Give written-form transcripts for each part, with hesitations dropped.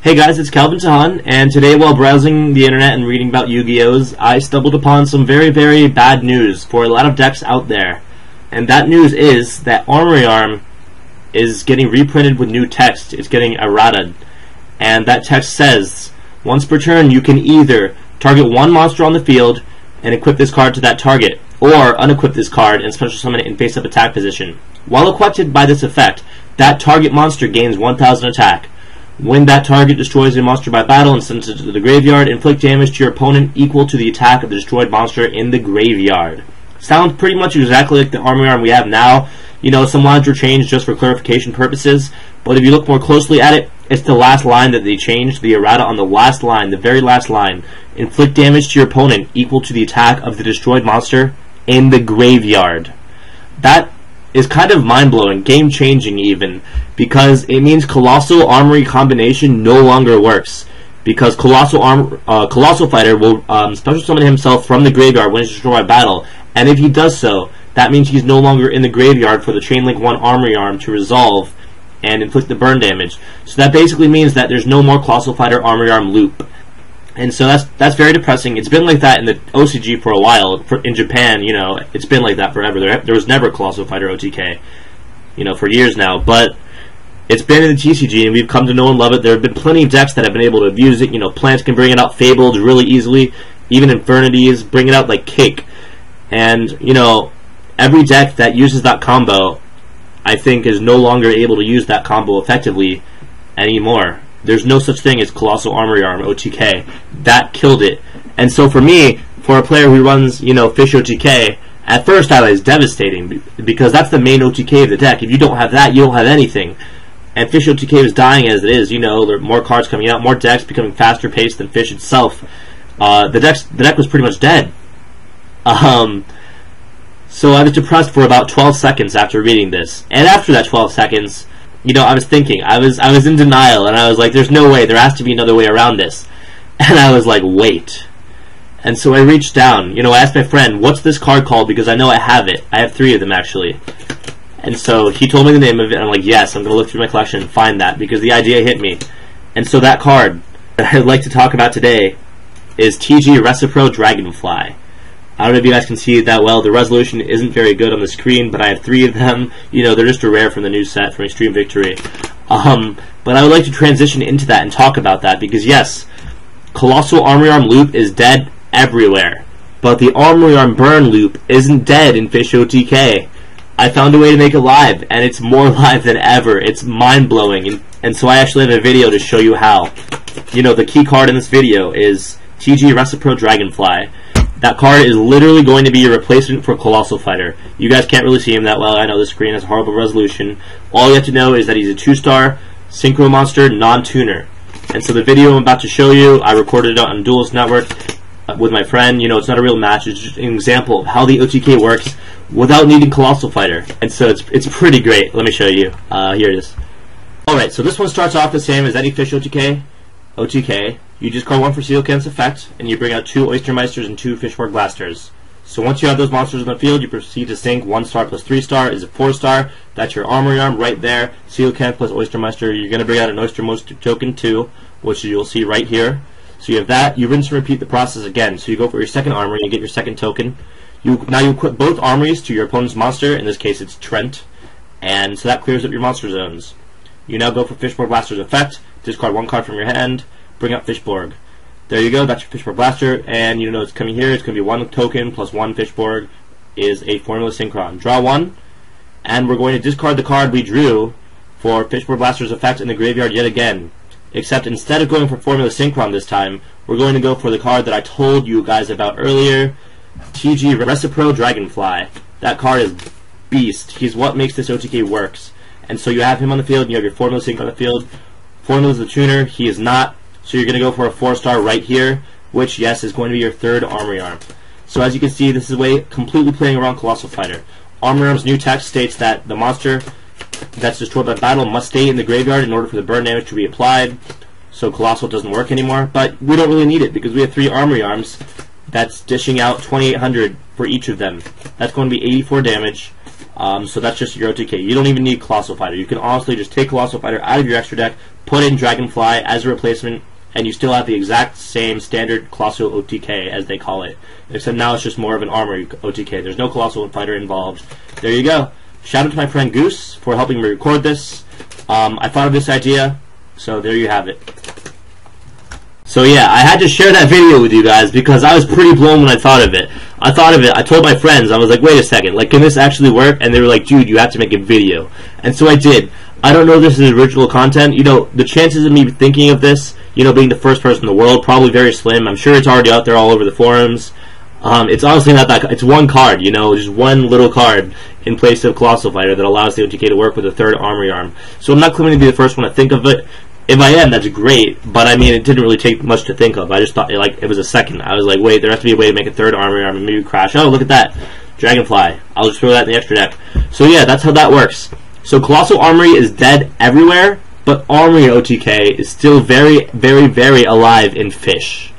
Hey guys, it's Calvin Tahan, and today while browsing the internet and reading about Yu-Gi-Ohs, I stumbled upon some very, very bad news for a lot of decks out there. And that news is that Armory Arm is getting reprinted with new text. It's getting errata. And that text says, once per turn you can either target one monster on the field and equip this card to that target, or unequip this card and special summon it in face-up attack position. While equipped by this effect, that target monster gains 1000 attack. When that target destroys a monster by battle and sends it to the graveyard, inflict damage to your opponent equal to the attack of the destroyed monster in the graveyard. Sounds pretty much exactly like the Armory Arm we have now. You know, some lines were changed just for clarification purposes, but if you look more closely at it, it's the last line that they changed, the errata on the last line, the very last line. Inflict damage to your opponent equal to the attack of the destroyed monster in the graveyard. That is kind of mind-blowing, game-changing even, because it means Colossal Armory combination no longer works. Because Colossal Fighter will special summon himself from the graveyard when it's destroyed by battle, and if he does so, that means he's no longer in the graveyard for the Chain Link 1 Armory Arm to resolve and inflict the burn damage. So that basically means that there's no more Colossal Fighter Armory Arm loop. And so that's very depressing. It's been like that in the OCG for a while. In Japan, you know, it's been like that forever. There was never Colossal Fighter OTK, you know, for years now. But it's been in the TCG, and we've come to know and love it. There have been plenty of decks that have been able to abuse it. You know, Plants can bring it out, Fabled really easily. Even Infernities bring it out like cake. And, you know, every deck that uses that combo, I think, is no longer able to use that combo effectively anymore. There's no such thing as Colossal Armory Arm OTK. That killed it. And so for me, for a player who runs, you know, Fish OTK, at first that was devastating because that's the main OTK of the deck. If you don't have that, you don't have anything. And Fish OTK is dying as it is. You know, there are more cards coming out, more decks becoming faster paced than Fish itself. The deck was pretty much dead. So I was depressed for about 12 seconds after reading this. And after that 12 seconds, you know, I was thinking, I was in denial, and I was like, there's no way, there has to be another way around this. And I was like, wait. And so I reached down, you know, I asked my friend, what's this card called, because I know I have it. I have 3 of them, actually. And so he told me the name of it, and I'm like, yes, I'm going to look through my collection and find that, because the idea hit me. And so that card that I'd like to talk about today is TG Recipro Dragonfly. I don't know if you guys can see it that well. The resolution isn't very good on the screen, but I have 3 of them. You know, they're just a rare from the new set from Extreme Victory. But I would like to transition into that and talk about that because, yes, Colossal Armory Arm loop is dead everywhere. But the Armory Arm burn loop isn't dead in Fish OTK. I found a way to make it live, and it's more live than ever. It's mind-blowing. And so I actually have a video to show you how. You know, the key card in this video is TG Recipro Dragonfly. That card is literally going to be a replacement for Colossal Fighter. You guys can't really see him that well. I know the screen has horrible resolution. All you have to know is that he's a 2-star Synchro Monster non-tuner. And so the video I'm about to show you, I recorded it on Duelist Network with my friend. You know, it's not a real match. It's just an example of how the OTK works without needing Colossal Fighter. And so it's pretty great. Let me show you. Here it is. Alright, so this one starts off the same as any Fish OTK. You just call 1 for Seal Can's effect, and you bring out 2 Oystermeisters and 2 Fishborg Blasters. So once you have those monsters on the field, you proceed to sink 1-star plus 3-star is a 4-star. That's your Armory Arm right there. Seal Can plus Oystermeister. You're going to bring out an Oystermeister token too, which you'll see right here. So you have that. You rinse and repeat the process again. So you go for your second Armory, you get your second token. Now you equip both Armories to your opponent's monster. In this case, it's Trent. And so that clears up your monster zones. You now go for Fishborg Blaster's effect. Discard 1 card from your hand. Bring up Fishborg. There you go, that's your Fishborg Blaster, and you know it's coming here. It's going to be 1 token plus 1 Fishborg is a Formula Synchron. Draw 1, and we're going to discard the card we drew for Fishborg Blaster's effect in the graveyard yet again. Except instead of going for Formula Synchron this time, we're going to go for the card that I told you guys about earlier, TG Recipro Dragonfly. That card is beast. He's what makes this OTK works. And so you have him on the field, and you have your Formula Sync on the field. Formula's the tuner, he is not. So you're going to go for a 4-star right here, which, yes, is going to be your 3rd Armory Arm. So as you can see, this is a way completely playing around Colossal Fighter. Armory Arm's new text states that the monster that's destroyed by battle must stay in the graveyard in order for the burn damage to be applied. So Colossal doesn't work anymore, but we don't really need it because we have 3 Armory Arms that's dishing out 2,800 for each of them. That's going to be 84 damage. So that's just your OTK. You don't even need Colossal Fighter. You can honestly just take Colossal Fighter out of your extra deck, put in Dragonfly as a replacement, and you still have the exact same standard Colossal OTK, as they call it, except now it's just more of an Armory OTK. There's no Colossal Fighter involved. There you go. Shout out to my friend Goose for helping me record this. I thought of this idea, so there you have it. So yeah, I had to share that video with you guys because I was pretty blown when I thought of it. I told my friends, I was like, wait a second, like, can this actually work? And they were like, dude, you have to make a video. And so I did. I don't know if this is original content. You know, the chances of me thinking of this, you know, being the first person in the world, probably very slim. I'm sure it's already out there all over the forums. It's honestly not that. It's one card, you know, just one little card in place of Colossal Fighter that allows the OTK to work with a third Armory Arm. So I'm not claiming to be the first one to think of it. If I am, that's great, but I mean, it didn't really take much to think of. I just thought, like, it was a second. I was like, wait, there has to be a way to make a third Armory Arm and maybe crash. Oh, look at that. Dragonfly. I'll just throw that in the extra deck. So yeah, that's how that works. So Colossal Armory is dead everywhere, but Armory OTK is still very, very, very alive in Fish.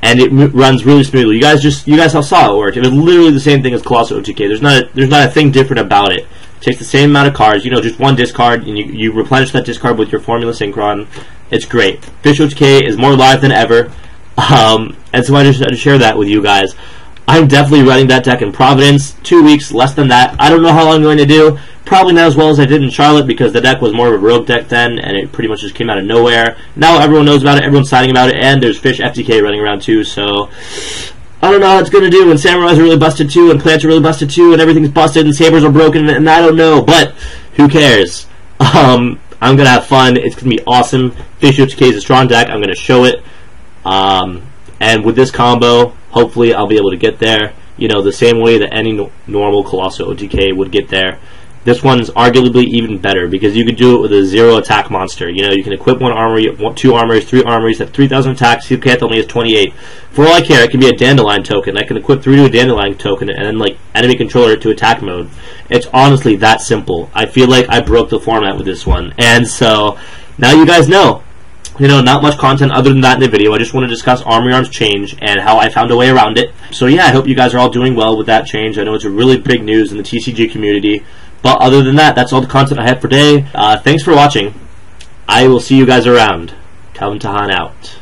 And it runs really smoothly. You guys all saw it work. It was literally the same thing as Colossal OTK. There's not a thing different about it. It takes the same amount of cards, you know, just one discard, and you replenish that discard with your Formula Synchron. It's great. Fish OTK is more live than ever, and so I just had to share that with you guys. I'm definitely running that deck in Providence. 2 weeks, less than that. I don't know how long I'm going to do. Probably not as well as I did in Charlotte because the deck was more of a rogue deck then, and it pretty much just came out of nowhere. Now everyone knows about it, everyone's signing about it, and there's Fish FTK running around too, so I don't know how it's going to do, and Samurais are really busted too, and Plants are really busted too, and everything's busted, and Sabers are broken, and I don't know, but who cares? I'm going to have fun. It's going to be awesome. Fish OTK is a strong deck. I'm going to show it. And with this combo, hopefully I'll be able to get there, you know, the same way that any normal Colossal OTK would get there. This one's arguably even better because you could do it with a 0 attack monster. You know, you can equip one armory, 2 armories, 3 armories, have 3,000 attacks. Hupcat only has 28. For all I care, it can be a Dandelion token. I can equip 3 to a Dandelion token and then, like, enemy controller to attack mode. It's honestly that simple. I feel like I broke the format with this one. And so, now you guys know. You know, not much content other than that in the video. I just want to discuss Armory Arm's change and how I found a way around it. So yeah, I hope you guys are all doing well with that change. I know it's a really big news in the TCG community. But other than that, that's all the content I have for today. Thanks for watching. I will see you guys around. Calvin Tahan out.